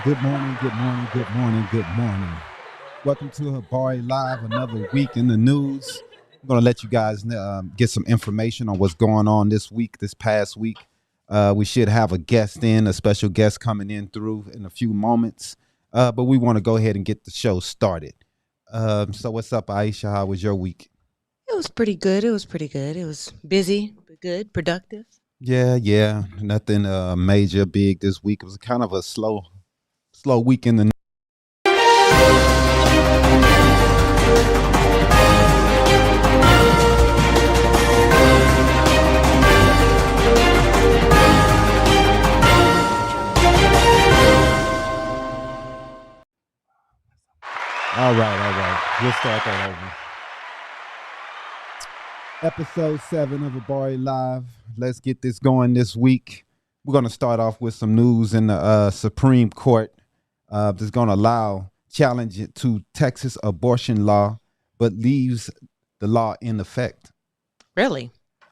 Good morning, good morning, good morning, good morning. Welcome to Habari Live, another week in the news. I'm going to let you guys get some information on what's going on this week, this past week. We should have a special guest coming in through in a few moments. But we want to go ahead and get the show started. So what's up, Aisha? How was your week? It was pretty good. It was pretty good. It was busy, but good, productive. Yeah. Nothing major, big this week. It was kind of a slow week in the. All right. We'll start that over. Episode 7 of Habari Live. Let's get this going this week. We're going to start off with some news in the Supreme Court. That's going to allow challenge it to Texas abortion law, but leaves the law in effect. Really?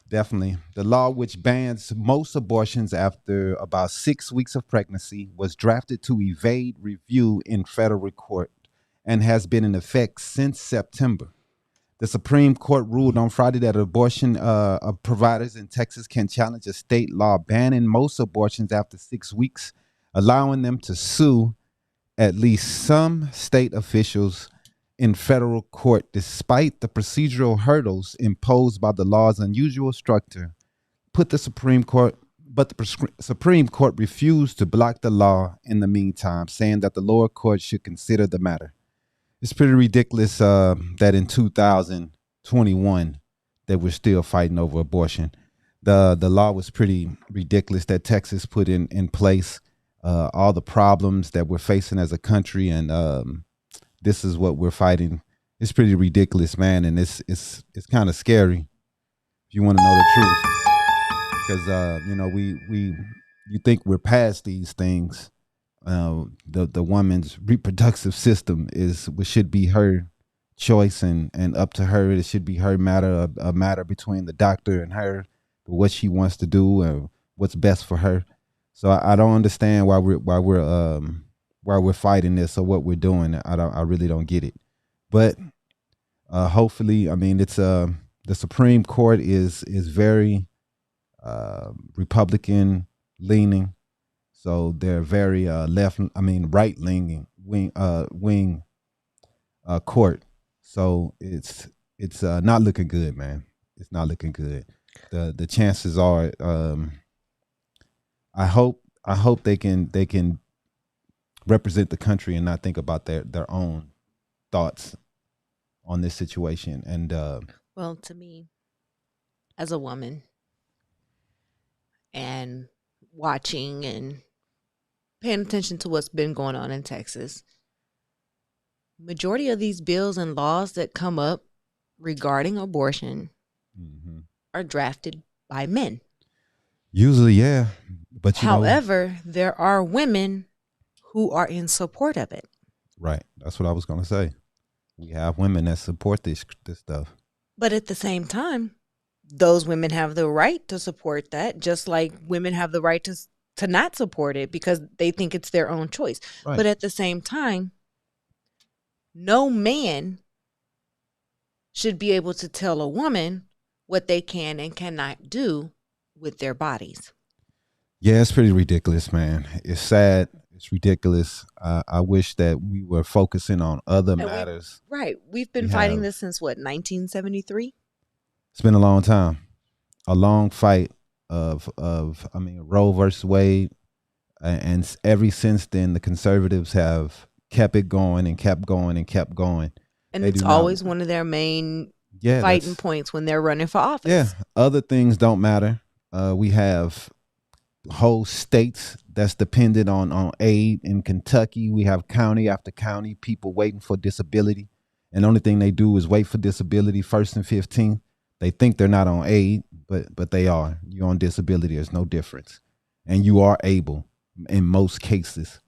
Definitely. The law, which bans most abortions after about 6 weeks of pregnancy, was drafted to evade review in federal court and has been in effect since September. The Supreme Court ruled on Friday that abortion providers in Texas can challenge a state law banning most abortions after 6 weeks, allowing them to sue at least some state officials in federal court, despite the procedural hurdles imposed by the law's unusual structure. But the Supreme Court refused to block the law in the meantime, saying that the lower court should consider the matter. It's pretty ridiculous that in 2021 that we're still fighting over abortion. The law was pretty ridiculous that Texas put in place. All the problems that we're facing as a country, and this is what we're fighting. It's pretty ridiculous, man, and it's kind of scary if you want to know the truth, because you think we're past these things. The woman's reproductive system should be her choice and up to her. It should be her matter, a matter between the doctor and her, what she wants to do and what's best for her. So I don't understand why we're fighting this or what we're doing. I really don't get it. But hopefully, I mean, it's the Supreme Court is very Republican leaning. So they're very right leaning wing court. So it's not looking good, man. It's not looking good. The chances are, I hope they can represent the country and not think about their own thoughts on this situation. And Well, to me, as a woman, and watching and paying attention to what's been going on in Texas, majority of these bills and laws that come up regarding abortion are drafted by men. Usually, yeah. But however, there are women who are in support of it. Right. That's what I was going to say. We have women that support this stuff. But at the same time, those women have the right to support that, just like women have the right to not support it because they think it's their own choice. Right. But at the same time, no man should be able to tell a woman what they can and cannot do with their bodies. Yeah, it's pretty ridiculous, man. It's sad. It's ridiculous. I wish that we were focusing on other matters. We've been fighting this since what, 1973? It's been a long time. A long fight of Roe versus Wade. And ever since then, the conservatives have kept it going and kept going and kept going. And it's always one of their main fighting points when they're running for office. Yeah, other things don't matter. We have whole states that's dependent on aid. In Kentucky, we have county after county, people waiting for disability. And the only thing they do is wait for disability 1st and 15th. They think they're not on aid, but they are. You're on disability. There's no difference. And you are able in most cases.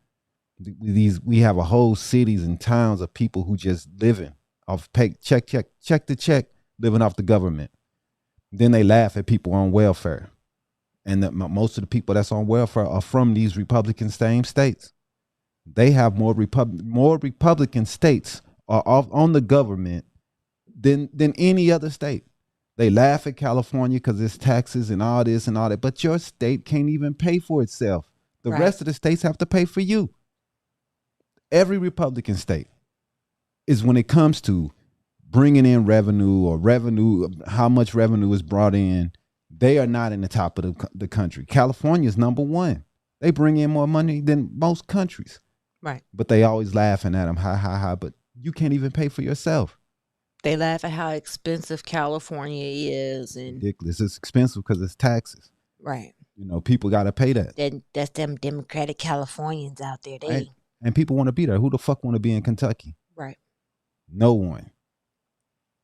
We have a whole cities and towns of people who just living off check to check, living off the government. Then they laugh at people on welfare. And most of the people that's on welfare are from these Republican same states. They have more Republican states are off on the government than any other state. They laugh at California because it's taxes and all this and all that, but your state can't even pay for itself. The rest of the states have to pay for you. Every Republican state is, when it comes to bringing in revenue, how much revenue is brought in, they are not in the top of the country. California is number one. They bring in more money than most countries. Right. But they always laughing at them, ha, ha, ha. But you can't even pay for yourself. They laugh at how expensive California is. And ridiculous. It's expensive because it's taxes. Right. You know, people got to pay that. That's them Democratic Californians out there. And people want to be there. Who the fuck want to be in Kentucky? Right. No one.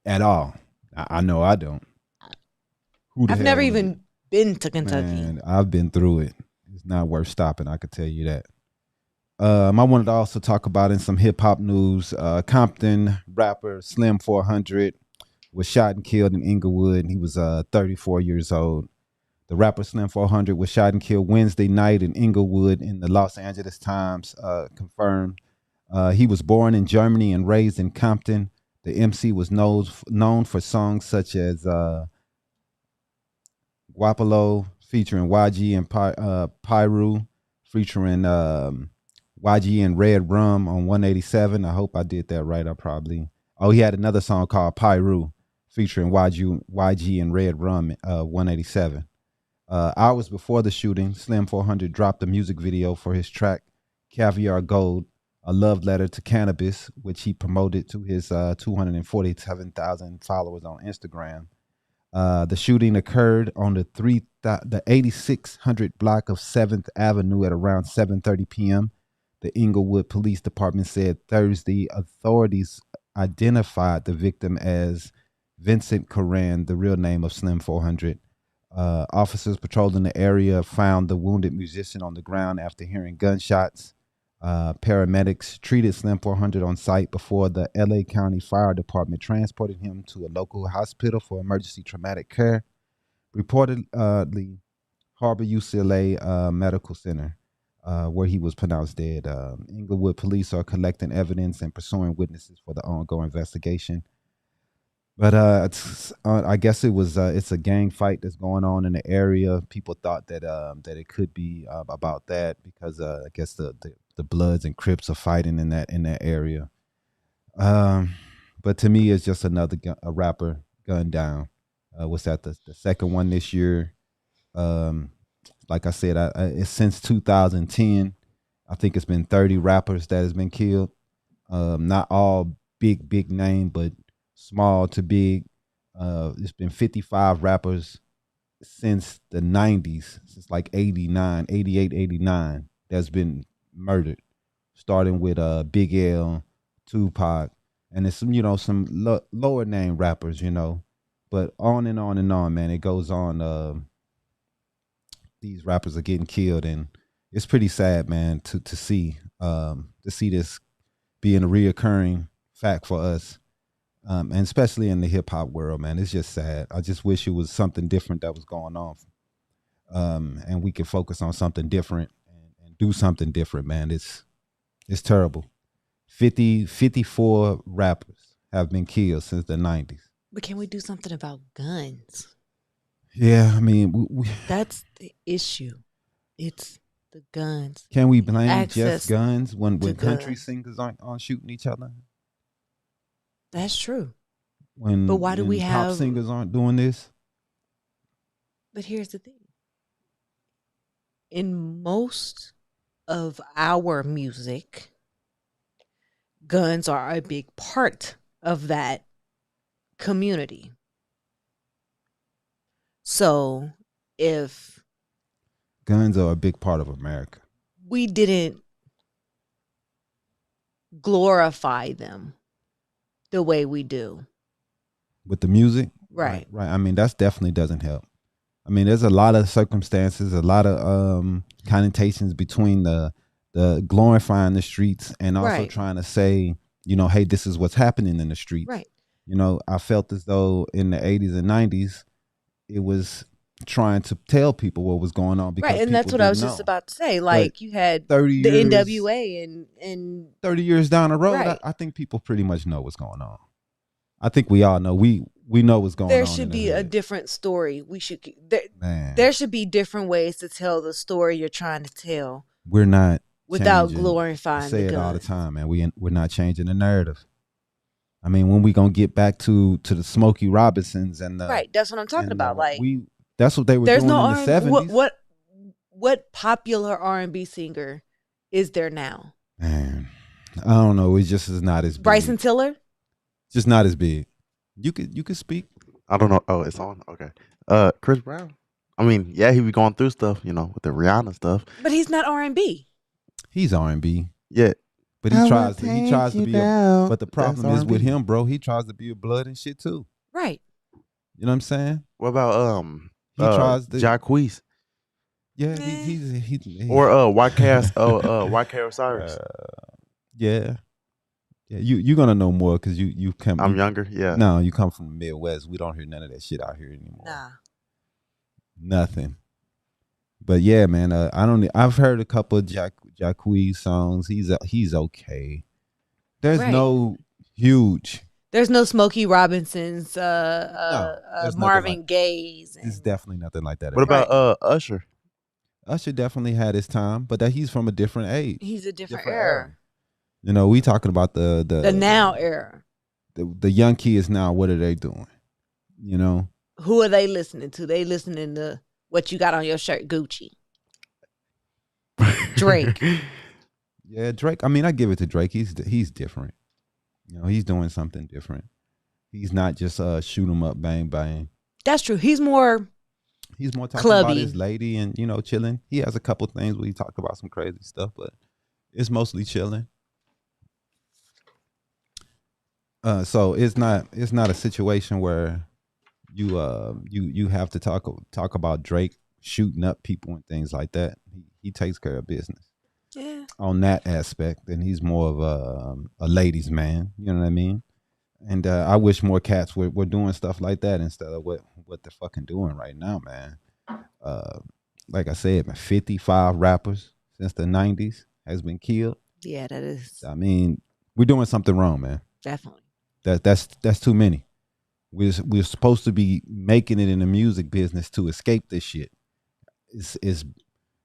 At all. I know I don't. I've never even been to Kentucky. Man, I've been through it. It's not worth stopping, I could tell you that. I wanted to also talk about in some hip hop news, Compton rapper Slim 400 was shot and killed in Inglewood. He was 34 years old. The rapper Slim 400 was shot and killed Wednesday night in Inglewood in the Los Angeles Times confirmed. He was born in Germany and raised in Compton. The MC was known for songs such as Guapolo featuring YG and Pyru, featuring YG and Red Rum on 187. I hope I did that right. He had another song called Pyru featuring YG and Red Rum 187. Hours before the shooting, Slim 400 dropped a music video for his track Caviar Gold, a love letter to cannabis, which he promoted to his 247,000 followers on Instagram. The shooting occurred on the 8600 block of 7th Avenue at around 7:30 p.m. The Inglewood Police Department said Thursday authorities identified the victim as Vincent Coran, the real name of Slim 400. Officers patrolling the area found the wounded musician on the ground after hearing gunshots. Paramedics treated Slim 400 on site before the LA County Fire Department transported him to a local hospital for emergency traumatic care. Reportedly, Harbor UCLA Medical Center, where he was pronounced dead. Inglewood police are collecting evidence and pursuing witnesses for the ongoing investigation. But I guess it's a gang fight that's going on in the area. People thought that it could be about that because I guess the Bloods and Crips are fighting in that area. But to me, it's just another a rapper gunned down. What's that? The second one this year. Like I said, it's since 2010. I think it's been 30 rappers that has been killed. Not all big name, but small to big. It's been 55 rappers since the 90s, since like 89, 88, 89, that's been murdered, starting with Big L, Tupac, and it's some lower name rappers, but on and on and on, man. It goes on. These rappers are getting killed, and it's pretty sad, man, to see this being a reoccurring fact for us. And especially in the hip hop world, man, it's just sad. I just wish it was something different that was going on, and we could focus on something different and do something different, man. It's terrible. 54 rappers have been killed since the 90s. But can we do something about guns? Yeah, I mean, that's the issue. It's the guns. Can we blame just guns when country singers aren't shooting each other? That's true. But why do we have pop singers aren't doing this? But here's the thing. In most of our music, guns are a big part of that community. So if guns are a big part of America, we didn't glorify them the way we do with the music, right? I mean, that definitely doesn't help. I mean, there's a lot of circumstances, a lot of connotations between the glorifying the streets and also trying to say, hey, this is what's happening in the streets. Right. I felt as though in the 80s and 90s, it was trying to tell people what was going on because right, and that's what I was just about to say. Like you had 30 the years, NWA and 30 years down the road, right. I think people pretty much know what's going on. I think we all know. We know what's going on. There should be a different story. There should be different ways to tell the story you're trying to tell. We're not without changing. glorifying. I say it all the time, man. We're not changing the narrative. I mean, when we gonna get back to the Smokey Robinsons and the right? That's what I'm talking about. Like that's what they were doing in the 70s. What popular R&B singer is there now? Man, I don't know. It just is not as big. Bryson Tiller. Just not as big. You could speak. I don't know. Oh, it's on. Okay. Chris Brown. I mean, yeah, he be going through stuff, with the Rihanna stuff. But he's not R&B. He's R&B. Yeah. But he tries to be but the problem is with him, bro, he tries to be a blood and shit too. Right. You know what I'm saying? What about he tries to Jacquees? Yeah, he or White Osiris. Yeah. Yeah, you're gonna know more because you come. I'm younger. Yeah. No, you come from the Midwest. We don't hear none of that shit out here anymore. Nah. Nothing. But yeah, man. I've heard a couple of Jacquees songs. He's okay. There's no huge. There's no Smokey Robinsons. Marvin Gaye's. It's definitely nothing like that. What about Usher? Usher definitely had his time, but he's from a different age. He's a different era. We talking about the now era. The young kids now. What are they doing? Who are they listening to? They listening to what you got on your shirt, Gucci. Drake. Yeah, Drake. I mean, I give it to Drake. He's different. He's doing something different. He's not just shoot 'em up, bang bang. That's true. He's more talking clubby. About his lady and chilling. He has a couple things where he talk about some crazy stuff, but it's mostly chilling. So it's not a situation where you have to talk about Drake shooting up people and things like that. He takes care of business. Yeah. On that aspect, and he's more of a ladies' man. You know what I mean? And I wish more cats were doing stuff like that instead of what they're fucking doing right now, man. Like I said, 55 rappers since the 90s has been killed. Yeah, that is. I mean, we're doing something wrong, man. Definitely. That's too many. We're supposed to be making it in the music business to escape this shit. It's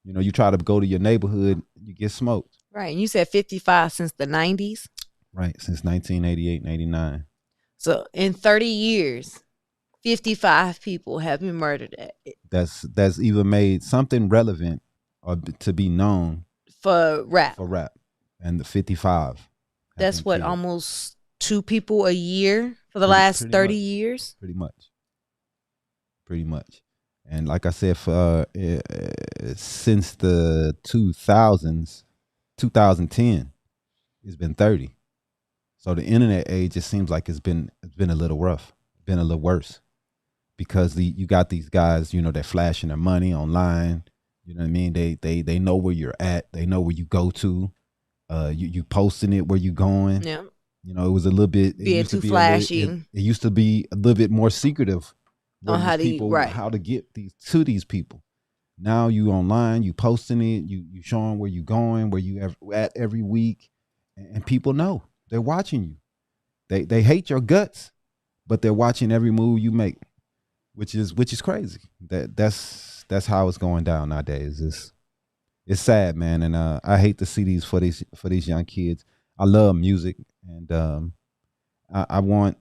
you try to go to your neighborhood, you get smoked. Right, and you said 55 since the 90s. Right, since 1988 and 89. So in 30 years, 55 people have been murdered. That's either made something relevant or to be known for rap. And the 55. That's what killed. Almost 2 people a year for the last 30 years. Pretty much. And like I said, for since the 2000s, 2010, it's been 30. So the internet age, it seems like it's been a little rough, been a little worse, because you got these guys, they're flashing their money online. You know what I mean? They know where you're at. They know where you go to. You posting it where you going. Yeah. It was a little bit being too flashy. It used to be a little bit more secretive on how to get these people. Now you online, you posting it, you showing where you going, where you at every week, and people know. They're watching you. They hate your guts, but they're watching every move you make, which is crazy. That's how it's going down nowadays. It's sad, man, and I hate to see these for these young kids. I love music, and I want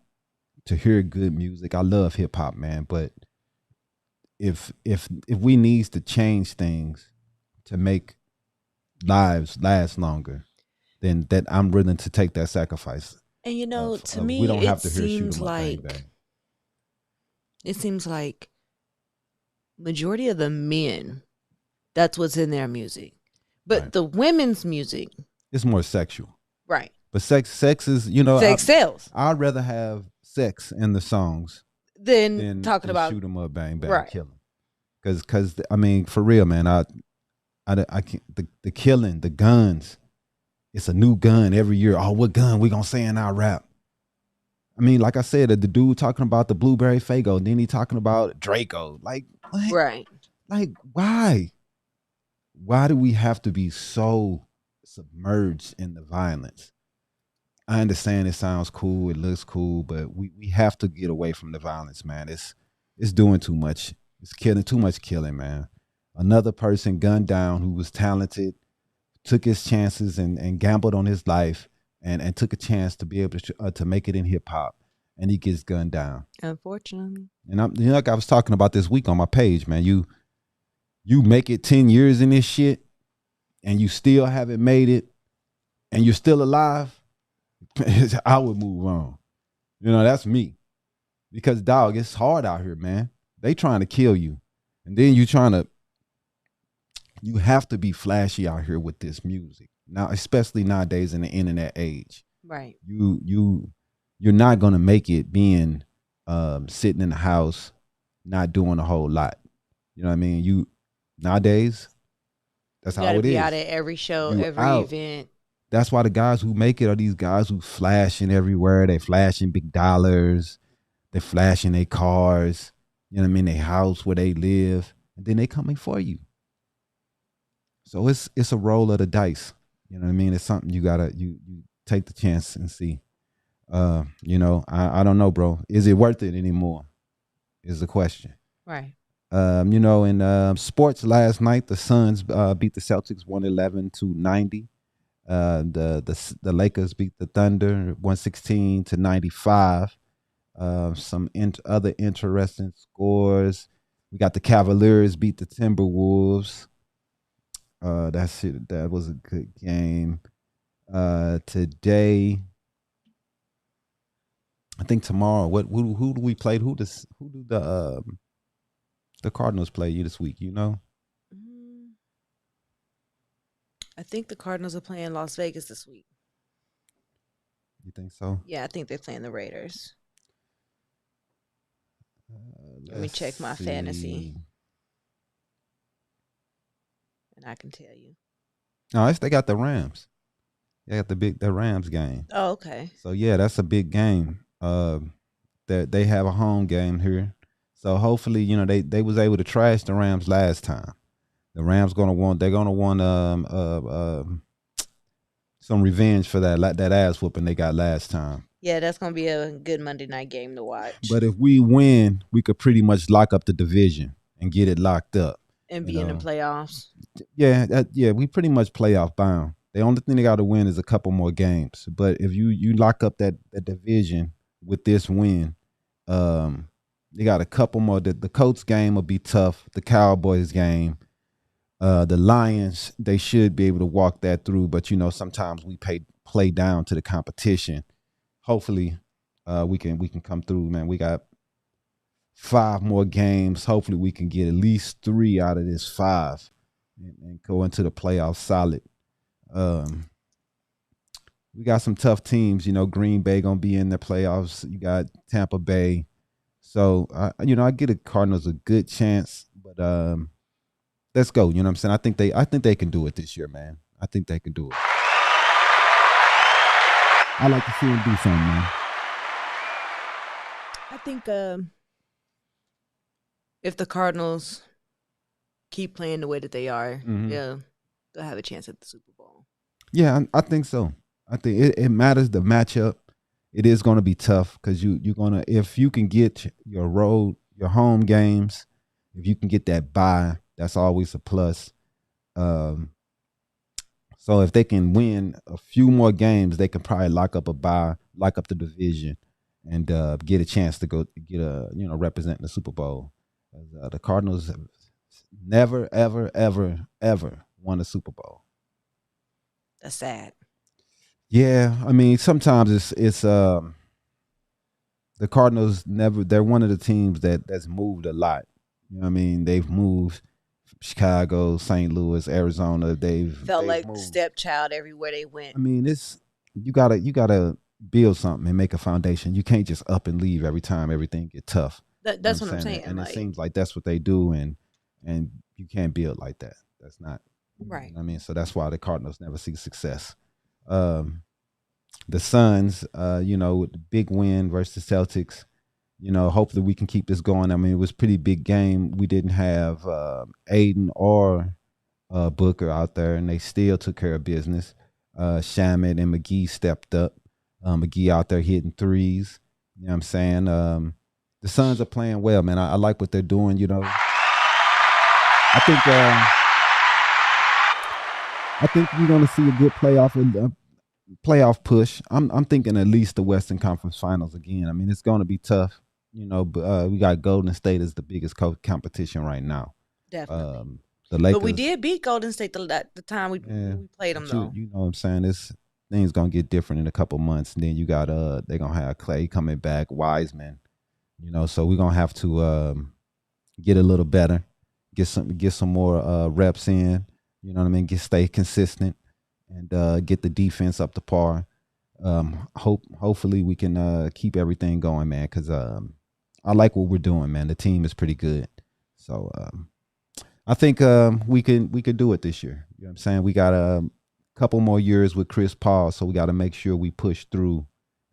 to hear good music. I love hip hop, man, but if we needs to change things to make lives last longer, then that I'm willing to take that sacrifice. And to me, we don't have to hear shoot 'em up, bang, bang. It seems like majority of the men, that's what's in their music, but right. The women's music, it's more sexual, right? But sex is sex sells. I'd rather have sex in the songs than talking about shoot 'em up, bang bang, right. Kill 'em. Because I mean, for real, man, I can't, the killing, the guns. It's a new gun every year. Oh, what gun we gonna say in our rap? I mean, like I said, the dude talking about the blueberry Fago, then he talking about Draco. Like, what? Right. Like, why? Why do we have to be so submerged in the violence? I understand it sounds cool, it looks cool, but we have to get away from the violence, man. It's doing too much. It's killing too much killing, man. Another person gunned down who was talented, took his chances and gambled on his life and took a chance to be able to make it in hip hop, and he gets gunned down. Unfortunately. And I'm like I was talking about this week on my page, man. You make it 10 years in this shit and you still haven't made it and you're still alive, I would move on. You know, that's me. Because dog, it's hard out here, man. They trying to kill you. And then you have to be flashy out here with this music. Now, especially nowadays in the internet age. Right. You're not gonna make it being sitting in the house, not doing a whole lot. You know what I mean? Nowadays, that's how it is. You gotta be out at every show, every event. That's why the guys who make it are these guys who flashing everywhere. They flashing big dollars. They flashing their cars. You know what I mean? Their house where they live. And then they coming for you. So it's a roll of the dice. You know what I mean? It's something you gotta you take the chance and see. You know, I don't know, bro. Is it worth it anymore? Is the question. Right. You know, in sports last night, the Suns beat the Celtics 111-90. The Lakers beat the Thunder 116-95. Some other interesting scores. We got the Cavaliers beat the Timberwolves. That's it. That was a good game. Today, I think tomorrow. Who do we play? Who do the Cardinals play you this week? You know. I think the Cardinals are playing Las Vegas this week. You think so? Yeah, I think they're playing the Raiders. Let me check my fantasy. And I can tell you. No, they got the Rams. They got the Rams game. Oh, okay. So yeah, that's a big game. That they have a home game here. So hopefully, you know, they was able to trash the Rams last time. The Rams they're gonna want some revenge for that ass whooping they got last time. Yeah, that's gonna be a good Monday night game to watch. But if we win, we could pretty much lock up the division and get it locked up and be in the playoffs. Yeah, we pretty much playoff bound. The only thing they got to win is a couple more games. But if you lock up that division with this win, they got a couple more. The Colts game will be tough. The Cowboys game. The Lions, they should be able to walk that through, but you know, sometimes we play down to the competition. Hopefully, we can come through, man. We got 5 more games. Hopefully, we can get at least 3 out of this 5 and go into the playoffs solid. We got some tough teams. You know, Green Bay gonna be in the playoffs. You got Tampa Bay, so I get the Cardinals a good chance, but let's go. You know what I'm saying? I think they can do it this year, man. I think they can do it. I like to see them do something, man. I think if the Cardinals keep playing the way that they are, yeah, they'll have a chance at the Super Bowl. Yeah, I think so. I think it matters the matchup. It is going to be tough because you're gonna, if you can get your home games, if you can get that bye, that's always a plus. So if they can win a few more games, they can probably lock up a bye, lock up the division, and get a chance to go get representing the Super Bowl. The Cardinals have never, ever, ever, ever won a Super Bowl. That's sad. Yeah, I mean, sometimes it's the Cardinals never. They're one of the teams that's moved a lot. You know what I mean? They've moved Chicago, St. Louis, Arizona. They've like moved. Stepchild everywhere they went. I mean, you gotta build something and make a foundation. You can't just up and leave every time everything get tough. That's what I'm saying. And it seems like that's what they do, and you can't build like that. That's not right. You know what I mean, so that's why the Cardinals never see success. the Suns, with the big win versus the Celtics. Hopefully we can keep this going. I mean, it was a pretty big game. We didn't have Aiden or Booker out there, and they still took care of business. Shaman and McGee stepped up. McGee out there hitting threes. You know what I'm saying? The Suns are playing well, man. I like what they're doing. I think we're going to see a good playoff push. I'm thinking at least the Western Conference Finals again. I mean, it's going to be tough, but we got Golden State as the biggest competition right now. Definitely. The Lakers, but we did beat Golden State the time we played them, though. You know what I'm saying? This thing's going to get different in a couple months. And then you got they're going to have Clay coming back, Wiseman, so we're going to have to get a little better, get some more reps in, you know what I mean? Stay consistent and get the defense up to par. Hopefully we can keep everything going, man, because I like what we're doing, man. The team is pretty good. So I think we could do it this year. You know what I'm saying? We got a couple more years with Chris Paul, so we got to make sure we push through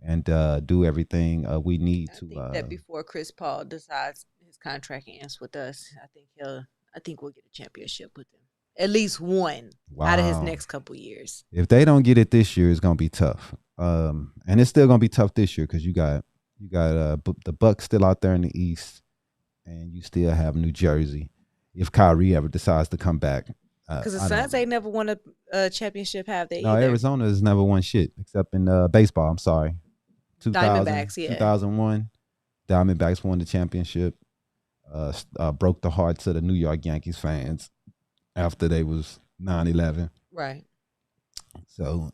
and do everything we need to. That before Chris Paul decides his contract ends with us, I think we'll get a championship with him. At least one out of his next couple years. If they don't get it this year, it's gonna be tough. And it's still gonna be tough this year because you got the Bucks still out there in the East, and you still have New Jersey. If Kyrie ever decides to come back, because the Suns ain't never won a championship, have they? No, Arizona has never won shit except in baseball. I'm sorry, Diamondbacks, yeah. 2001, Diamondbacks won the championship. Broke the hearts of the New York Yankees fans after they was 9/11. Right. So,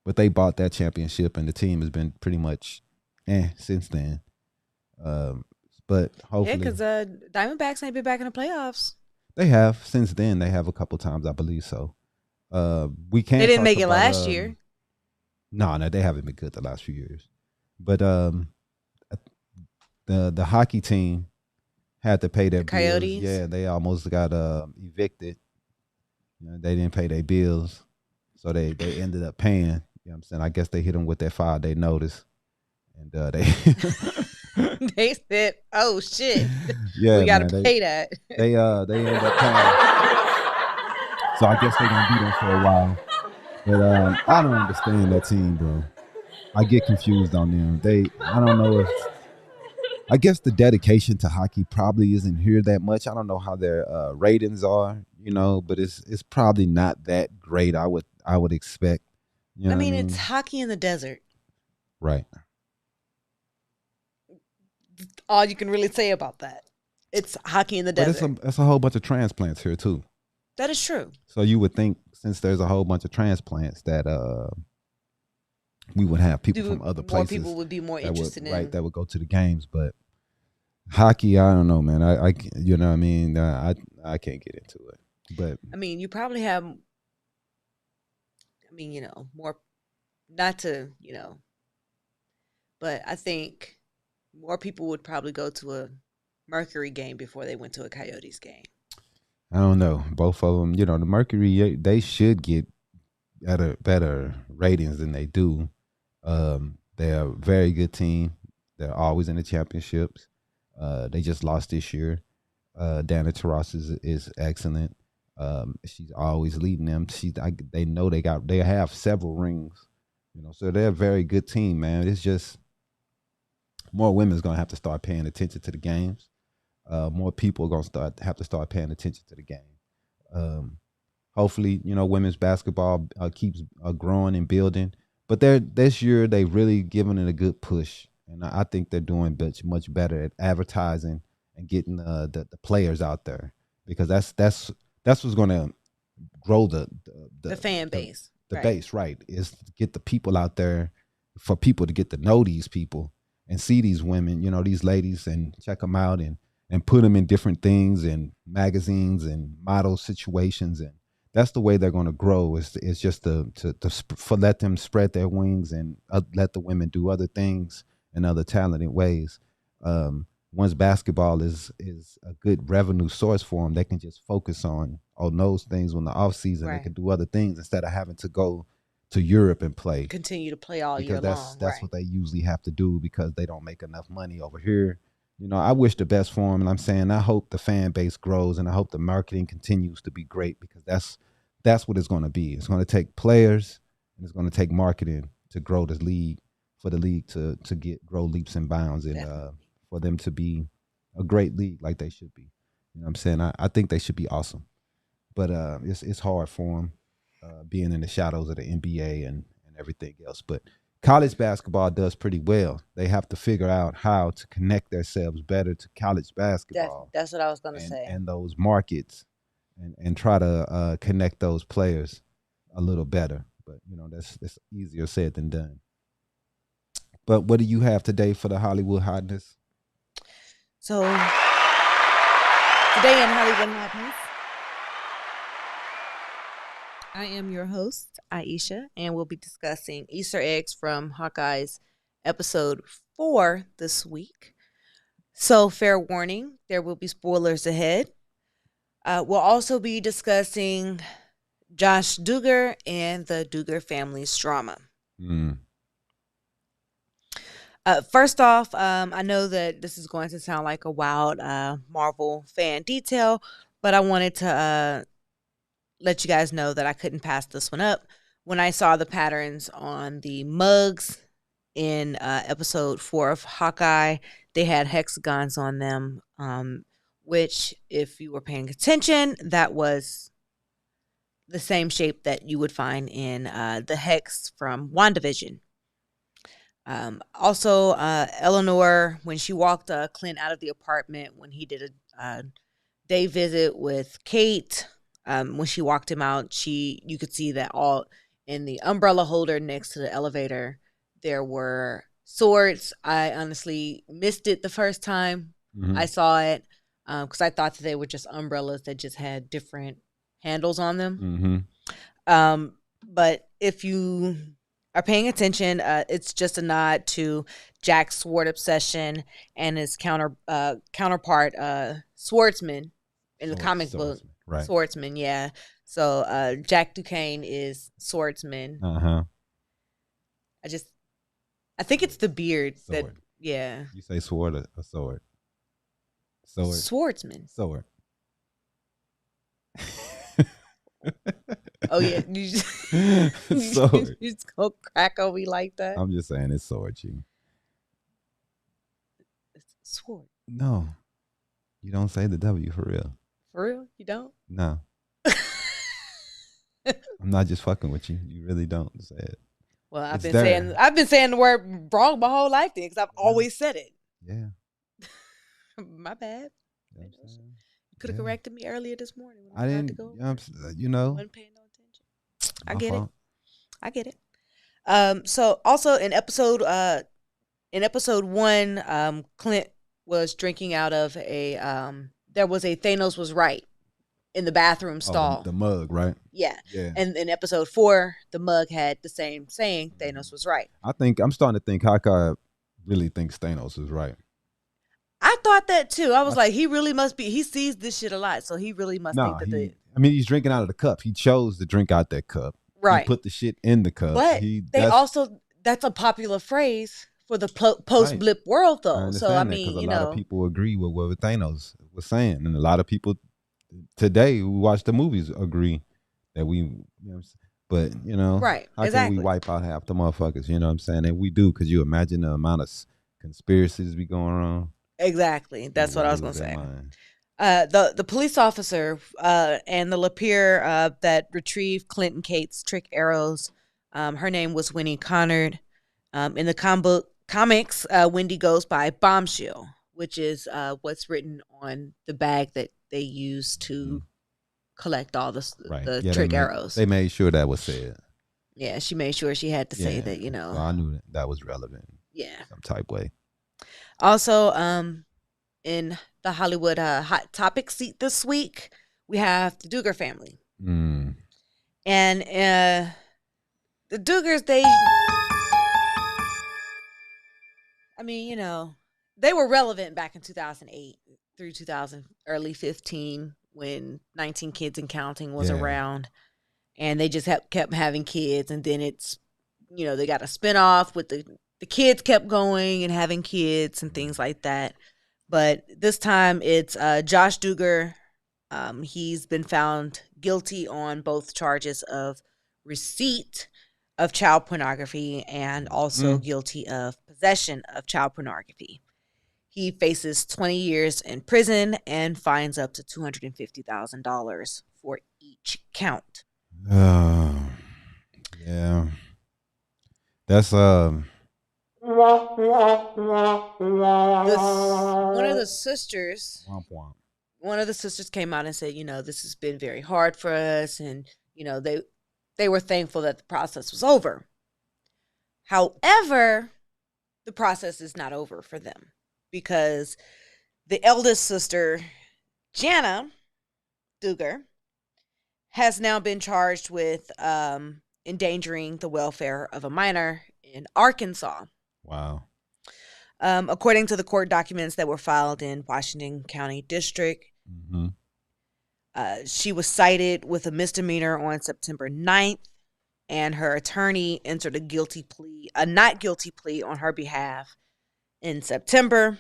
but they bought that championship, and the team has been pretty much since then. But hopefully, yeah, because Diamondbacks ain't been back in the playoffs. They have since then. They have a couple times, I believe so. We can't. They didn't make it last year. No, they haven't been good the last few years. But the hockey team had to pay their bills. Coyotes. Yeah, they almost got evicted. They didn't pay their bills, so they ended up paying. You know what I'm saying? I guess they hit them with that 5-day notice, and they they said, "Oh shit, yeah, we got to pay that." They ended up paying, so I guess they're gonna be there for a while. But I don't understand that team, bro. I get confused on them. I don't know if. I guess the dedication to hockey probably isn't here that much. I don't know how their ratings are, but it's probably not that great. I would expect. I mean, it's hockey in the desert. Right. All you can really say about that. It's hockey in the desert. But it's a whole bunch of transplants here too. That is true. So you would think, since there's a whole bunch of transplants, that we would have people from other places. More people would be more interested in. Right, that would go to the games. But hockey, I don't know, man. I you know what I mean? I can't get into it. But I mean, you probably have. More, not to, but I think more people would probably go to a Mercury game before they went to a Coyotes game. I don't know. Both of them, the Mercury, they should get better ratings than they do. They're a very good team. They're always in the championships. They just lost this year. Dana Taurasi is excellent. She's always leading them. They know they have several rings, so they're a very good team, man. It's just more women's gonna have to start paying attention to the games. More people are gonna have to start paying attention to the game. Hopefully, women's basketball keeps growing and building. But this year they really given it a good push, and I think they're doing much better at advertising and getting the players out there, because that's what's going to grow the fan base. The base, right, is to get the people out there, for people to get to know these people and see these women, these ladies, and check them out and put them in different things and magazines and model situations. And that's the way they're going to grow, is just to let them spread their wings and let the women do other things in other talented ways. Once basketball is a good revenue source for them, they can just focus on those things. When the off season, They can do other things instead of having to go to Europe and play. Continue to play all because year long. That's what they usually have to do because they don't make enough money over here. You know, I wish the best for them, and I'm saying I hope the fan base grows, and I hope the marketing continues to be great because that's what it's going to be. It's going to take players, and it's going to take marketing to grow this league, for the league to grow leaps and bounds, and for them to be a great league like they should be. You know what I'm saying? I think they should be awesome, but it's hard for them being in the shadows of the NBA and everything else. But college basketball does pretty well. They have to figure out how to connect themselves better to college basketball. That's what I was going to say. And those markets, and try to connect those players a little better. But you know, that's easier said than done. But what do you have today for the Hollywood hotness? So today in Hollywood hotness, I am your host, Aisha, and we'll be discussing Easter eggs from Hawkeye's episode 4 this week. So, fair warning, there will be spoilers ahead. We'll also be discussing Josh Duggar and the Duggar family's drama. First off, I know that this is going to sound like a wild Marvel fan detail, but I wanted to let you guys know that I couldn't pass this one up. When I saw the patterns on the mugs in episode 4 of Hawkeye, they had hexagons on them, which, if you were paying attention, that was the same shape that you would find in the hex from WandaVision. Also, Eleanor, when she walked Clint out of the apartment, when he did a day visit with Kate, when she walked him out, you could see that all in the umbrella holder next to the elevator, there were swords. I honestly missed it the first time I saw it, because I thought that they were just umbrellas that just had different handles on them. But if you are paying attention, it's just a nod to Jack's sword obsession and his counterpart, Swordsman, in the comic book. Right. Swordsman, yeah. So Jack Duquesne is Swordsman. I think it's the beard. Sword. That, yeah. You say sword or a sword? Sword. Swordsman. Sword. Oh yeah, you just go crack on me like that. I'm just saying it's sword, G. It's sword. No, you don't say the W for real. For real, you don't? No. I'm not just fucking with you. You really don't say it. Well, I've been saying the word wrong my whole life then, because I've always said it. Yeah. My bad. You could have corrected me earlier this morning. I didn't. You know. Wasn't paying no attention. I get it. So also in episode 1, Clint was drinking out of a there was a Thanos was right in the bathroom stall. The mug, right? Yeah. And in episode 4, the mug had the same saying, Thanos was right. I'm starting to think Hawkeye really thinks Thanos is right. I thought that too. I was like, he really must be. He sees this shit a lot, so he really must think that. He's drinking out of the cup. He chose to drink out that cup. Right. He put the shit in the cup. But that's a popular phrase for the post blip world, though. So I mean, a lot of people agree with what Thanos was saying, and a lot of people today who watch the movies agree that but right? How can we wipe out half the motherfuckers? You know what I'm saying? And we do, because you imagine the amount of conspiracies be going on. Exactly. That's what I was going to say. The police officer and the Lapeer that retrieved Clint and Kate's trick arrows, her name was Winnie Connard. In the comics, Wendy goes by Bombshell, which is what's written on the bag that they use to collect all the trick arrows. They made sure that was said. Yeah, she made sure she had to say that, So I knew that was relevant. Yeah. Some type way. Also, in the Hollywood hot topic seat this week, we have the Duggar family. And the Duggars, they were relevant back in 2008 through early 15, when 19 Kids and Counting was around. and they just kept having kids, and then it's, they got a spinoff with the kids kept going and having kids and things like that. But this time it's Josh Duggar. He's been found guilty on both charges of receipt of child pornography and also guilty of possession of child pornography. He faces 20 years in prison and fines up to $250,000 for each count. Yeah. That's one of the sisters came out and said, this has been very hard for us, and they were thankful that the process was over. However, the process is not over for them, because the eldest sister, Jana Duggar, has now been charged with endangering the welfare of a minor in Arkansas. Wow. According to the court documents that were filed in Washington County District, she was cited with a misdemeanor on September 9th, and her attorney entered a not guilty plea on her behalf in September,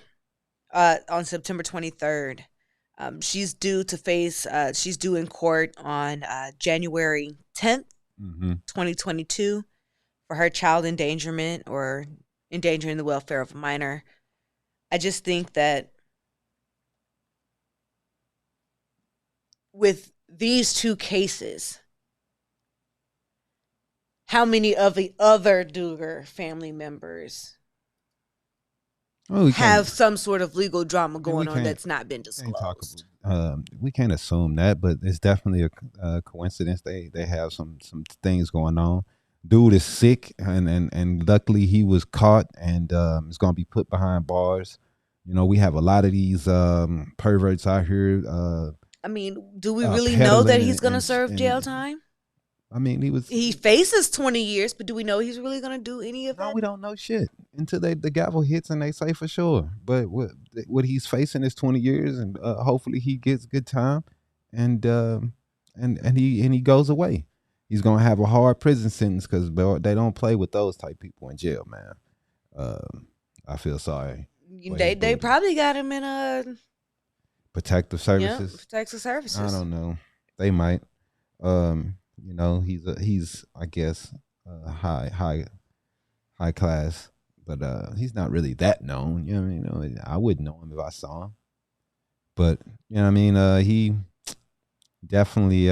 on September 23rd. She's due in court on January 10th, 2022, for her child endangerment or endangering the welfare of a minor. I just think that with these two cases, how many of the other Duggar family members have some sort of legal drama going on that's not been disclosed? We can't assume that, but it's definitely a coincidence. They have some things going on. Dude is sick, and luckily he was caught and is going to be put behind bars. We have a lot of these perverts out here. Do we really know that he's going to serve jail time? He faces 20 years, but do we know he's really going to do any of that? No, we don't know shit until the gavel hits and they say for sure. But what he's facing is 20 years, and hopefully he gets good time, and he goes away. He's gonna have a hard prison sentence because they don't play with those type people in jail, man. I feel sorry. They probably got him in a protective services. Yeah, protective services. I don't know. They might. He's I guess high class, but he's not really that known. I wouldn't know him if I saw him. But he definitely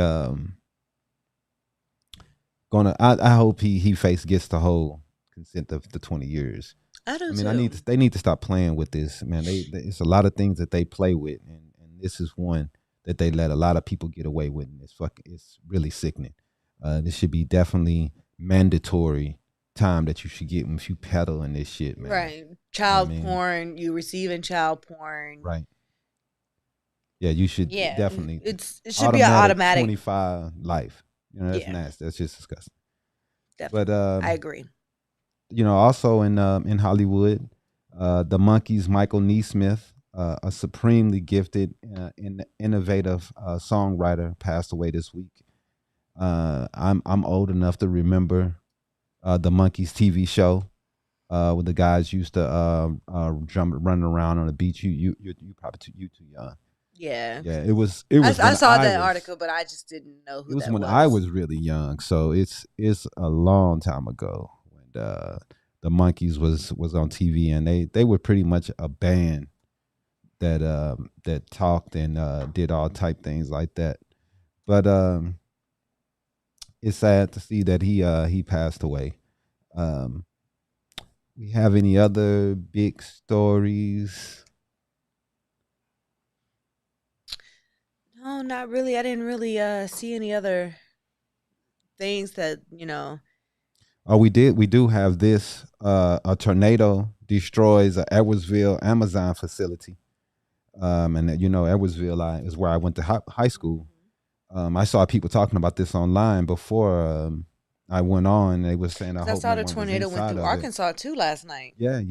I hope he gets the whole consent of the 20 years. I do too. They need to stop playing with this, man. It's a lot of things that they play with, and this is one that they let a lot of people get away with, and it's really sickening. This should be definitely mandatory time that you should get if you peddle in this shit, man. Right. Child porn, you receiving child porn. Right. Yeah, you should definitely. It should be an automatic 25 life. That's nasty. That's just disgusting. Definitely. But I agree. Also in Hollywood, the Monkees' Michael Nesmith, a supremely gifted, innovative songwriter, passed away this week. I'm old enough to remember the Monkees TV show, where the guys used to running around on the beach. You probably too young. Yeah. Yeah, it was. I saw that article, but I just didn't know who that was. It was when I was really young, so it's a long time ago when the Monkees was on TV, and they were pretty much a band that talked and did all type things like that. But it's sad to see that he passed away. We have any other big stories? No, not really. I didn't really see any other things that, Oh, we do have this. A tornado destroys a Edwardsville Amazon facility. And Edwardsville is where I went to high school. I saw people talking about this online before I went on. They were saying I saw the tornado went through Arkansas too last night. Yeah.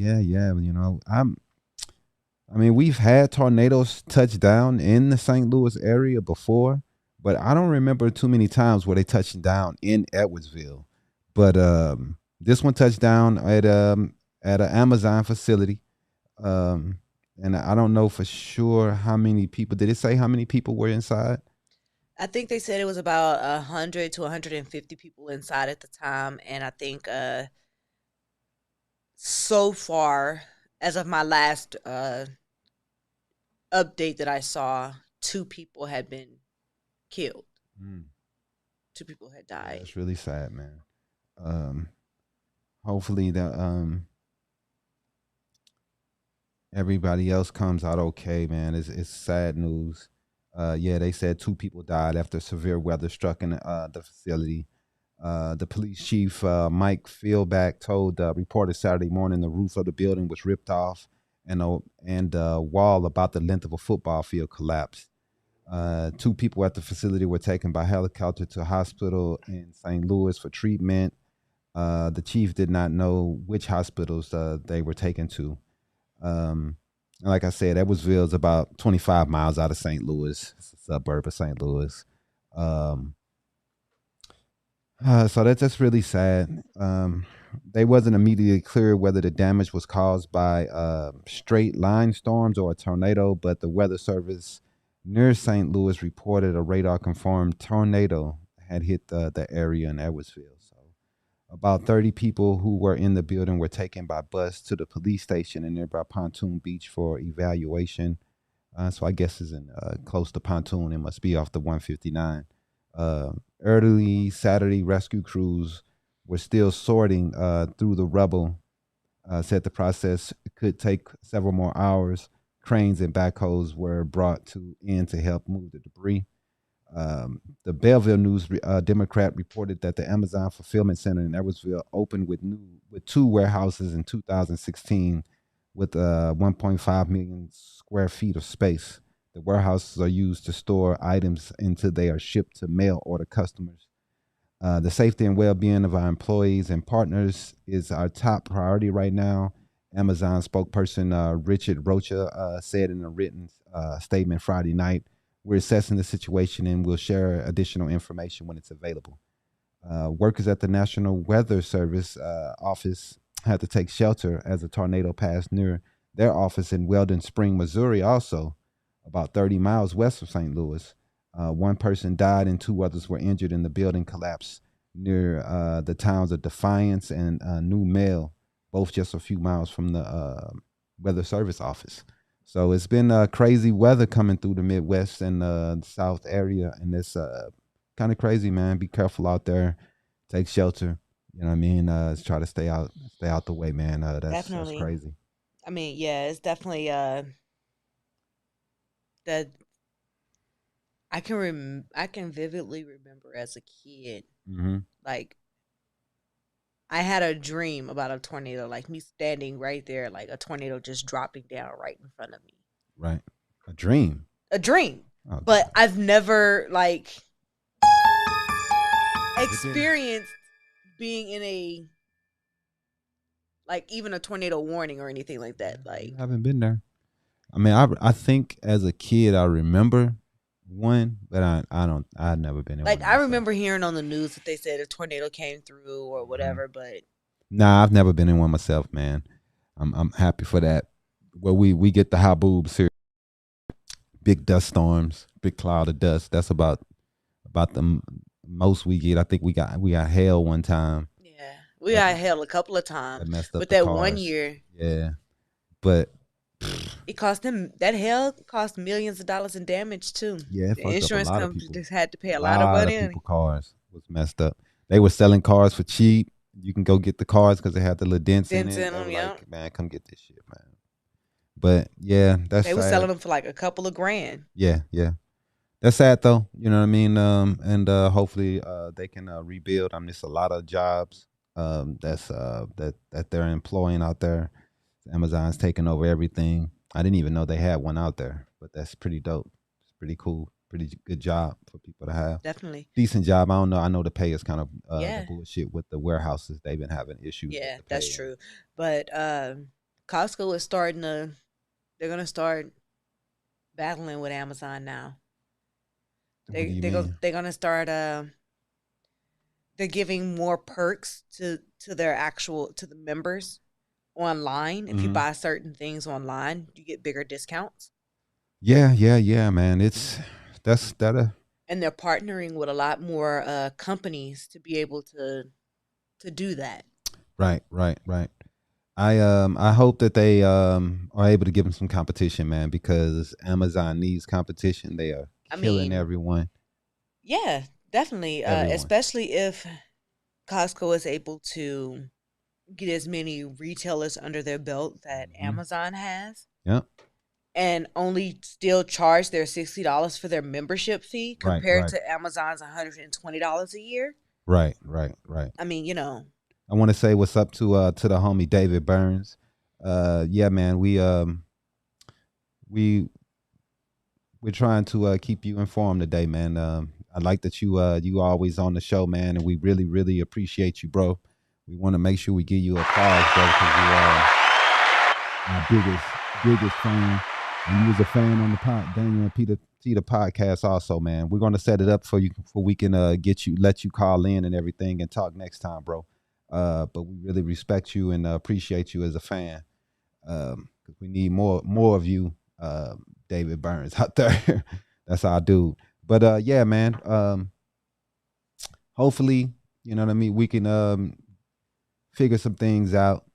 We've had tornadoes touch down in the St. Louis area before, but I don't remember too many times where they touching down in Edwardsville. But this one touched down at an Amazon facility. Um, and I don't know for sure how many people. Did it say how many people were inside? I think they said it was about 100 to 150 people inside at the time, and I think so far, as of my last update that I saw, 2 people had been killed. Mm. 2 people had Yeah, died. it's really sad, man. Um, hopefully that everybody else comes out okay, man. It's sad news. Yeah, they said 2 people died after severe weather struck in the facility. The police chief, Mike Fieldback, told reporters Saturday morning the roof of the building was ripped off and a wall about the length of a football field collapsed. 2 people at the facility were taken by helicopter to a hospital in St. Louis for treatment. The chief did not know which hospitals they were taken to. Like I said, Edwardsville is about 25 miles out of St. Louis. It's a suburb of St. Louis. Um, so that's just really sad. They wasn't immediately clear whether the damage was caused by straight line storms or a tornado, but the weather service near St. Louis reported a radar confirmed tornado had hit the area in Edwardsville. So about 30 people who were in the building were taken by bus to the police station in nearby Pontoon Beach for evaluation. So I guess it's in close to Pontoon. It must be off the 159. Uh, Early Saturday, rescue crews were still sorting through the rubble. Said the process could take several more hours. Cranes and backhoes were brought to help move the debris. The Belleville News Democrat reported that the Amazon fulfillment center in Edwardsville opened with 2 warehouses in 2016 with 1.5 million square feet of space. The warehouses are used to store items until they are shipped to mail order customers. The safety and well-being of our employees and partners is our top priority right now. Amazon spokesperson Richard Rocha said in a written statement Friday night, "We're assessing the situation and we'll share additional information when it's available." Workers at the National Weather Service office had to take shelter as a tornado passed near their office in Weldon Spring, Missouri, also about 30 miles west of St. Louis. One person died and 2 others were injured in the building collapse near the towns of Defiance and New Male, both just a few miles from the Weather Service office. So it's been crazy weather coming through the Midwest and the South area, and it's kind of crazy, man. Be careful out there. Take shelter. You know what I mean? Try to stay out the way, man. That's Definitely. crazy. I mean, yeah, it's definitely that I can vividly remember as a kid, Mm-hmm. like I had a dream about a tornado, like me standing right there, like a tornado just dropping down right in front of me. Right. A dream. A dream. Oh, But God. I've never like It didn't. experienced being in a like even a tornado warning or anything like that. You Like haven't been there. I mean, I think as a kid I remember one, but I don't. I've never been in one I myself. remember hearing on the news that they said a tornado came through or whatever, but Nah, I've never been in one myself, man. I'm happy for that. Well, we get the high boobs here, big dust storms, big cloud of dust. That's about the most we get. I think we got hail one time yeah, we that got hell a couple of times. that messed up But the that one cars. year, Yeah, but it cost them that hell cost millions of dollars in damage too. yeah, it The fucked up a insurance lot of company people. just had to pay A a lot of lot of money. people cars was messed up. They were selling cars for cheap. You can go get the cars because they had the little dents in Dents it. in They them, were yeah. like, man, come get this shit, man. But yeah, that's They were sad. selling them for like a couple of grand. Yeah, yeah. That's sad though. You know what I mean? And hopefully they can rebuild. I mean, it's a lot of jobs that they're employing out there. Amazon's taking over everything. I didn't even know they had one out there, but that's pretty dope. It's pretty cool. Pretty good job for people to have. Definitely. Decent job. I don't know. I know the pay is kind of Yeah. the bullshit with the warehouses. They've been having issues with Yeah, the pay. that's true. But Costco is they're gonna start battling with Amazon now. They're gonna start. They're giving more perks to the members online. If you buy certain things online, you get bigger discounts. Yeah, man. That's that. And they're partnering with a lot more companies to be able to do that. Right. I hope that they are able to give them some competition, man, because Amazon needs competition. They are killing everyone. Yeah, definitely. Especially if Costco is able to get as many retailers under their belt that Amazon has. Yep. And only still charge their $60 for their membership fee compared to Amazon's $120 a year. Right. I mean, I want to say what's up to the homie David Burns. Yeah, man, we're trying to keep you informed today, man. I like that you always on the show, man, and we really, really appreciate you, bro. We want to make sure we give you applause, bro, because you are our biggest fan. And you was a fan on the Daniel and Peter podcast also, man. We're gonna set it up for you so we can let you call in and everything and talk next time, bro. But we really respect you and appreciate you as a fan. Because we need more of you, David Burns out there. That's our dude. But yeah, man. Hopefully, you know what I mean, we can figure some things out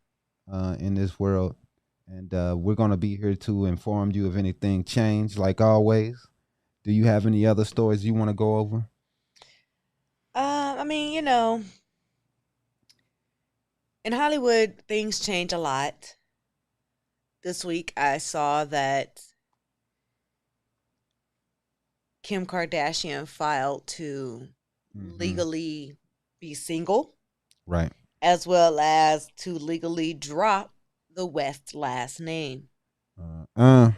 in this world. And we're going to be here to inform you if anything changed, like always. Do you have any other stories you want to go over? I mean, in Hollywood, things change a lot. This week, I saw that Kim Kardashian filed to legally be single. Right. As well as to legally drop the West last name. Kanye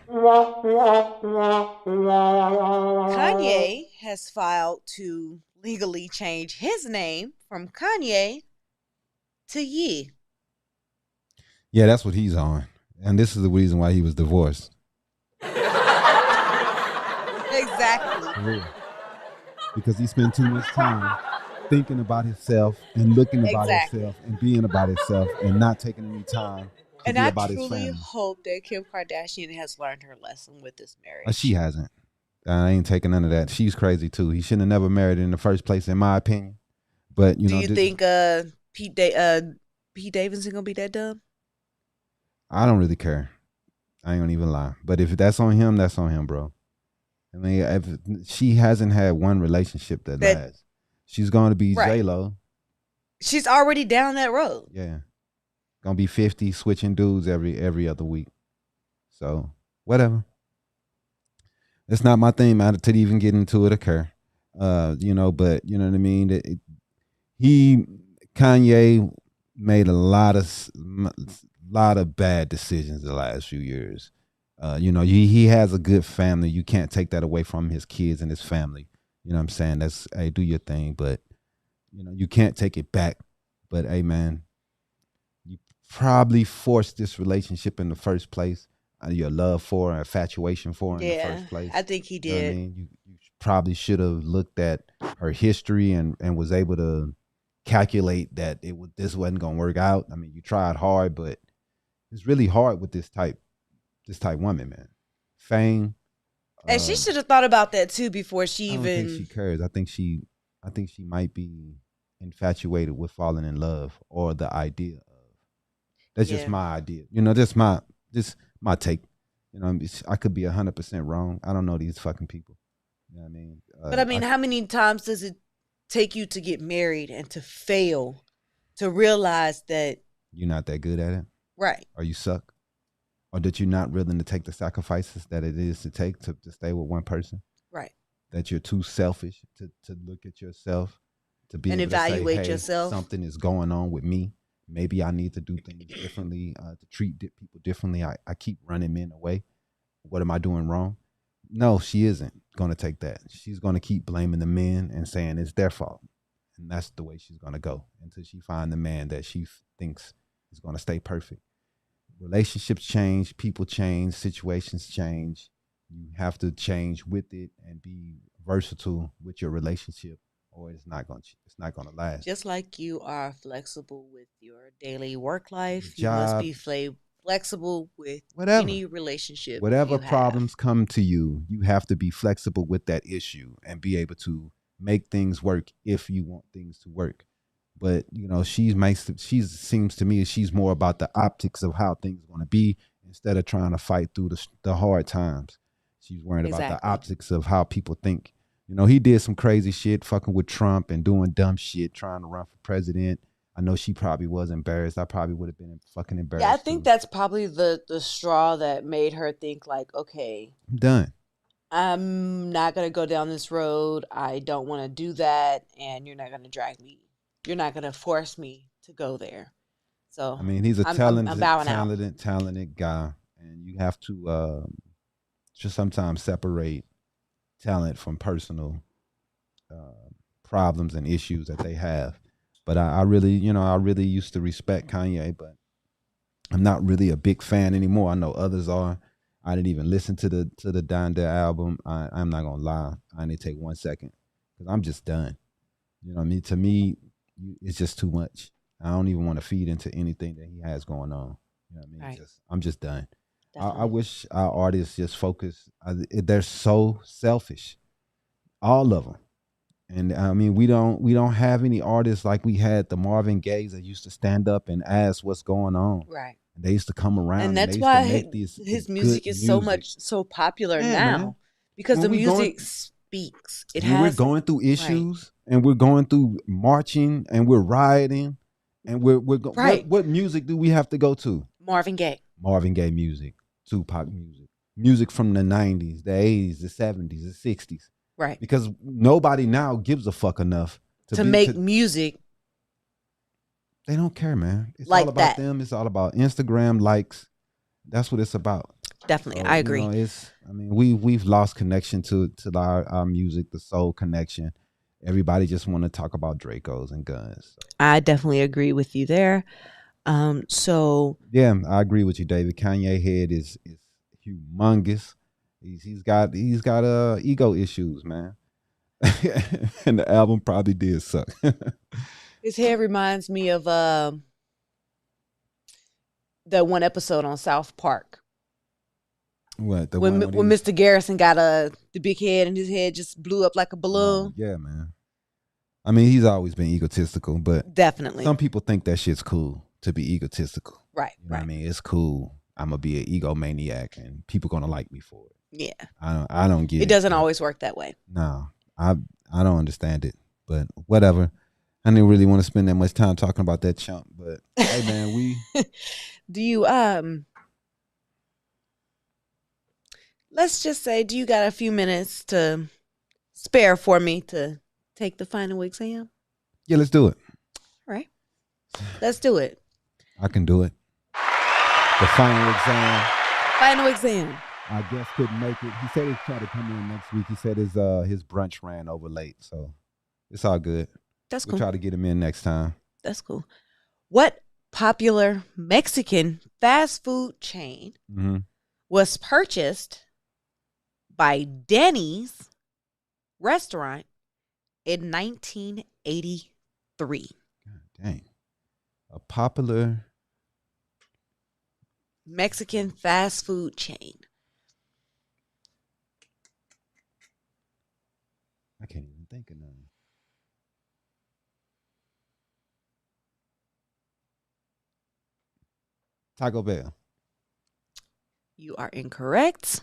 has filed to legally change his name from Kanye to Ye. Yeah, that's what he's on. And this is the reason why he was divorced. Exactly. Because he spent too much time thinking about himself and looking about himself and being about himself and not taking any time to be about his family. And I truly hope that Kim Kardashian has learned her lesson with this marriage. She hasn't. I ain't taking none of that. She's crazy too. He shouldn't have never married in the first place, in my opinion. But do you think Pete Davidson gonna be that dumb? I don't really care. I ain't gonna even lie. But if that's on him, that's on him, bro. I mean, if she hasn't had one relationship that lasts. She's going to be J-Lo. She's already down that road. Yeah. Gonna be 50, switching dudes every other week. So, whatever. It's not my thing, man, to even get into it occur. But you know what I mean? Kanye made a lot of bad decisions the last few years. He has a good family. You can't take that away from his kids and his family. You know what I'm saying? That's, hey, do your thing, but you can't take it back. But hey, man, you probably forced this relationship in the first place. Your love for her, infatuation for her in the first place. I think he did. You know what I mean? You probably should have looked at her history and was able to calculate that this wasn't gonna work out. I mean, you tried hard, but it's really hard with this type woman, man. Fame. And she should have thought about that too before she even. I don't think she cares. I think she might be infatuated with falling in love or the idea of. That's just my idea. Just my take. I could be 100% wrong. I don't know these fucking people. You know what I mean? But I mean, how many times does it take you to get married and to fail, to realize that you're not that good at it? Right. Or you suck? Or that you're not willing to take the sacrifices that it is to take to stay with one person? Right. That you're too selfish to look at yourself, to be and able evaluate to say, hey, yourself. Something is going on with me. Maybe I need to do things differently, to treat people differently. I keep running men away. What am I doing wrong? No, she isn't going to take that. She's going to keep blaming the men and saying it's their fault. And that's the way she's going to go until she finds the man that she thinks is going to stay perfect. Relationships change, people change, situations change. You have to change with it and be versatile with your relationship, or it's not gonna last. Just like you are flexible with your daily work life, you must Job, be flexible with whatever. any relationship. Whatever you problems have. come to you, you have to be flexible with that issue and be able to make things work if you want things to work. But she seems to me she's more about the optics of how things are going to be instead of trying to fight through the hard times. She's worried about the optics of how people think. He did some crazy shit, fucking with Trump and doing dumb shit, trying to run for president. I know she probably was embarrassed. I probably would have been fucking embarrassed. Yeah, I think that's probably the straw that made her think like, okay, I'm done. I'm not going to go down this road. I don't want to do that. And you're not going to drag me. You're not going to force me to go there. So, I mean, he's a I'm talented guy. And you have to just sometimes separate talent from personal problems and issues that they have. But I really used to respect Kanye, but I'm not really a big fan anymore. I know others are. I didn't even listen to the Donda album. I'm not gonna lie. I need to take 1 second because I'm just done. You know what I mean? To me, it's just too much. I don't even want to feed into anything that he has going on. You know what I mean? Right. I'm just done. I wish our artists just focus. They're so selfish, all of them. And I mean, we don't have any artists like we had the Marvin Gayes that used to stand up and ask what's going on. Right. They used to come around, and that's why his music is so popular now, man. Because the music speaks. We're going through issues, and we're going through marching, and we're rioting, and we're right. What music do we have to go to? Marvin Gaye music, Tupac music from the 90s, the 80s, the 70s, the 60s. Right. Because nobody now gives a fuck enough to make music. They don't care, man. It's like all about them. It's all about Instagram likes. That's what it's about. Definitely. So, I agree. We've lost connection to our music, the soul connection. Everybody just want to talk about Dracos and guns. So. I definitely agree with you there. So yeah, I agree with you, David. Kanye head is humongous. He's got ego issues, man. And the album probably did suck. His head reminds me of that one episode on South Park. What? When Mr. Garrison got the big head and his head just blew up like a balloon. Yeah, man. I mean, he's always been egotistical, but definitely some people think that shit's cool to be egotistical. Right. You know what I mean? It's cool. I'm gonna be an egomaniac, and people gonna like me for it. Yeah. I don't get it. It doesn't always work that way. No, I don't understand it, but whatever. I didn't really want to spend that much time talking about that chump, but hey, man, we. Do you let's just say, do you got a few minutes to spare for me to take the final exam? Yeah, let's do it. All right. Let's do it. I can do it. The final exam. Final exam. I guess couldn't make it. He said he'd try to come in next week. He said his brunch ran over late, so it's all good. That's cool. We'll try to get him in next time. That's cool. What popular Mexican fast food chain was purchased by Denny's restaurant in 1983? God dang. A popular Mexican fast food chain. I can't even think of none. Taco Bell. You are incorrect.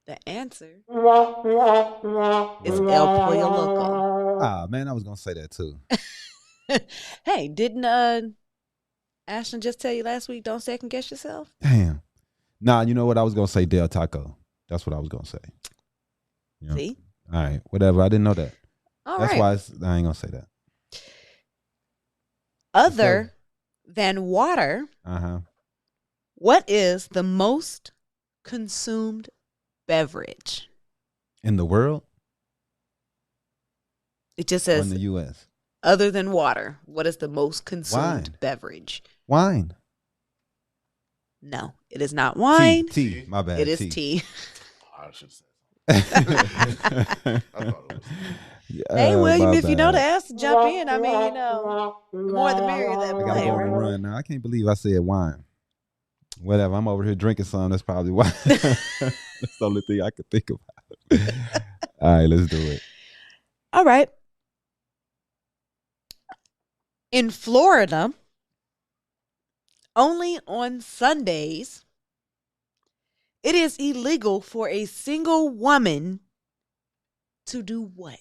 The answer is El Pollo Loco. Ah, man, I was going to say that too. Hey, didn't Ashton just tell you last week, don't second guess yourself? Damn. Nah, you know what? I was going to say Del Taco. That's what I was going to say. You know? See? All right, whatever. I didn't know that. That's why I ain't going to say that. Other than water, what is the most consumed beverage in the world? It just says in the U.S. Other than water, what is the most consumed beverage? Wine. No, it is not wine. Tea. My bad. It is tea. I should say Hey, William, if you know the bad. answer, jump in. I mean, you know, the more the merrier that I gotta play, go on a right? run now. I can't believe I said wine. Whatever. I'm over here drinking some. That's probably why. That's the only thing I could think about. All right, let's do it. All right. In Florida, only on Sundays, it is illegal for a single woman to do what?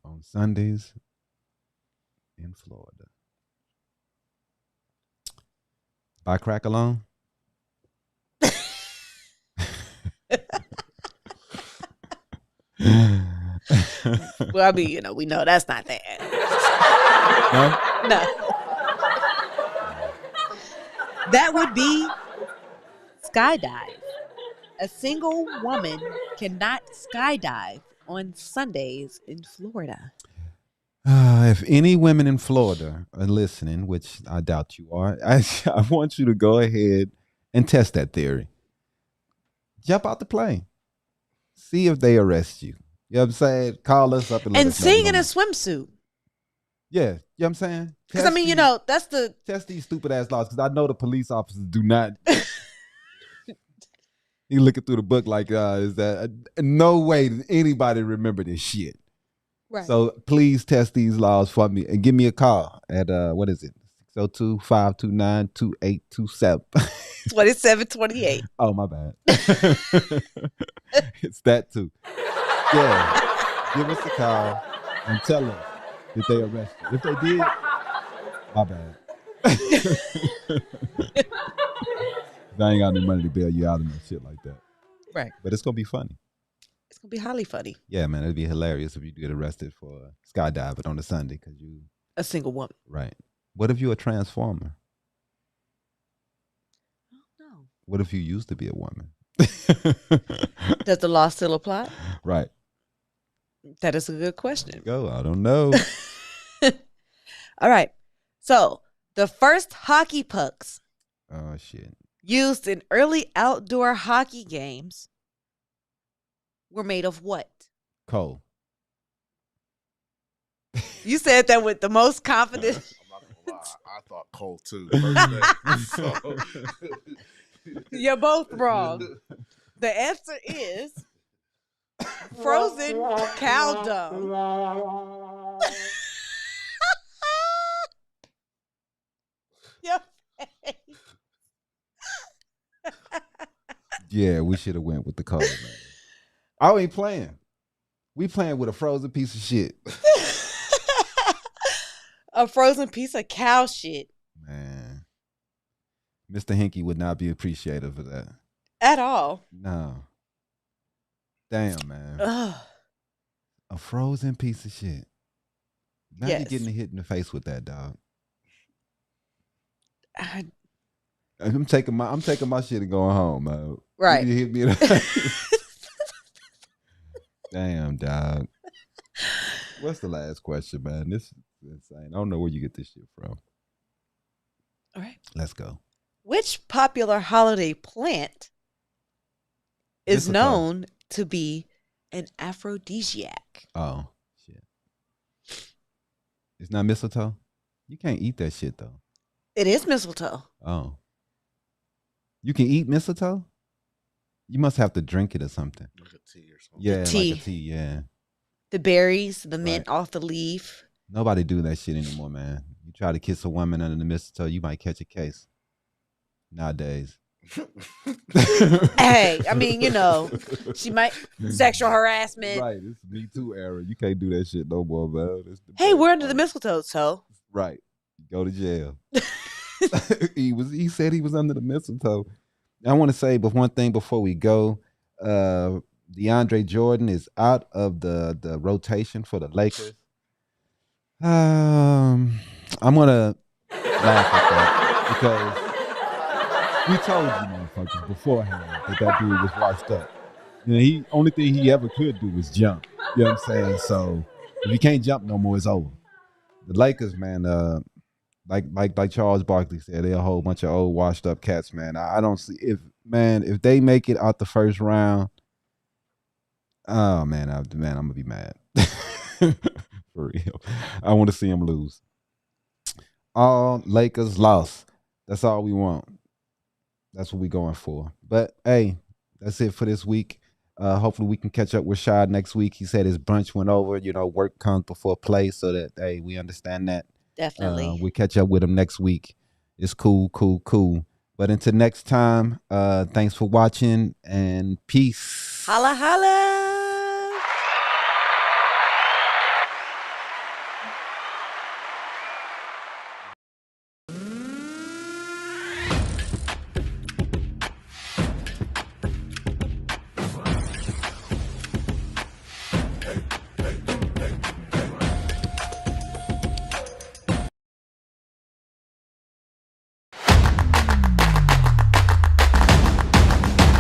On Sundays in Florida. Buy crack alone? Well, I mean, you know, we know that's not that. No? No. That would be skydive. A single woman cannot skydive on Sundays in Florida. If any women in Florida are listening, which I doubt you are, I want you to go ahead and test that theory. Jump out the plane. See if they arrest you. You know what I'm saying? Call us up and let us know. sing in a swimsuit. Yeah, you know what I'm saying? Because, I mean, you know, that's the... Test these stupid ass laws, because I know the police officers do not... You looking through the book like, is that... no way did anybody remember this shit. Right. So please test these laws for me and give me a call at, what is it? 602-529-2827. 2728. Oh, my bad. It's that too. Yeah. Give us a call and tell us if they arrest you. If they did, my bad. I ain't got any money to bail you out and no shit like that. Right. But it's going to be funny. It's going to be highly funny. Yeah, man. It'd be hilarious if you get arrested for skydiving on a Sunday because you... A single woman. Right. What if you're a transformer? No. What if you used to be a woman? Does the law still apply? Right. That is a good question. Go. I don't know. All right. So the first hockey pucks Oh, shit. used in early outdoor hockey games were made of what? Coal. You said that with the most confidence. I'm not gonna lie, I thought coal too. First day, so. You're both wrong. The answer is frozen cow dung. Your face. Yeah, we should have went with the coal, man. I ain't playing. We playing with a frozen piece of shit. A frozen piece of cow shit. Man. Mr. Hinky would not be appreciative of that. At all. No. Damn, man. Ugh. A frozen piece of shit. Now Yes. you're getting hit in the face with that, dog. I'm taking my shit and going home, man. Right. You hit me in the face. Damn, dog. What's the last question, man? This is insane. I don't know where you get this shit from. All right. Let's go. Which popular holiday plant is Mistletoe. known to be an aphrodisiac? Oh, shit. It's not mistletoe? You can't eat that shit, though. It is mistletoe. Oh. You can eat mistletoe? You must have to drink it or something. Like a tea or something. Yeah, Tea. like a tea, yeah. The berries, the mint off the leaf. Nobody do that shit anymore, man. You try to kiss a woman under the mistletoe, you might catch a case. Nowadays. Hey, I mean, you know, she might sexual harassment. Right, it's Me Too era. You can't do that shit no more, man. Hey, we're under the mistletoe, so Right. Go to jail. He said he was under the mistletoe. I want to say, but one thing before we go, DeAndre Jordan is out of the rotation for the Lakers. I'm gonna laugh at that because we told you motherfuckers beforehand that dude was washed up. You know, he only thing he ever could do was jump. You know what I'm saying? So if you can't jump no more, it's over. The Lakers, man, like Charles Barkley said, they're a whole bunch of old washed up cats, man. I don't see if they make it out the first round, Oh man, I'm gonna be mad. For real. I want to see him lose. All Lakers lost. That's all we want. That's what we going for. But hey, that's it for this week. Hopefully we can catch up with Shad next week. He said his brunch went over. Work comes before play, so that hey, we understand that. Definitely. We catch up with him next week. It's cool. But until next time, thanks for watching and peace. Holla holla.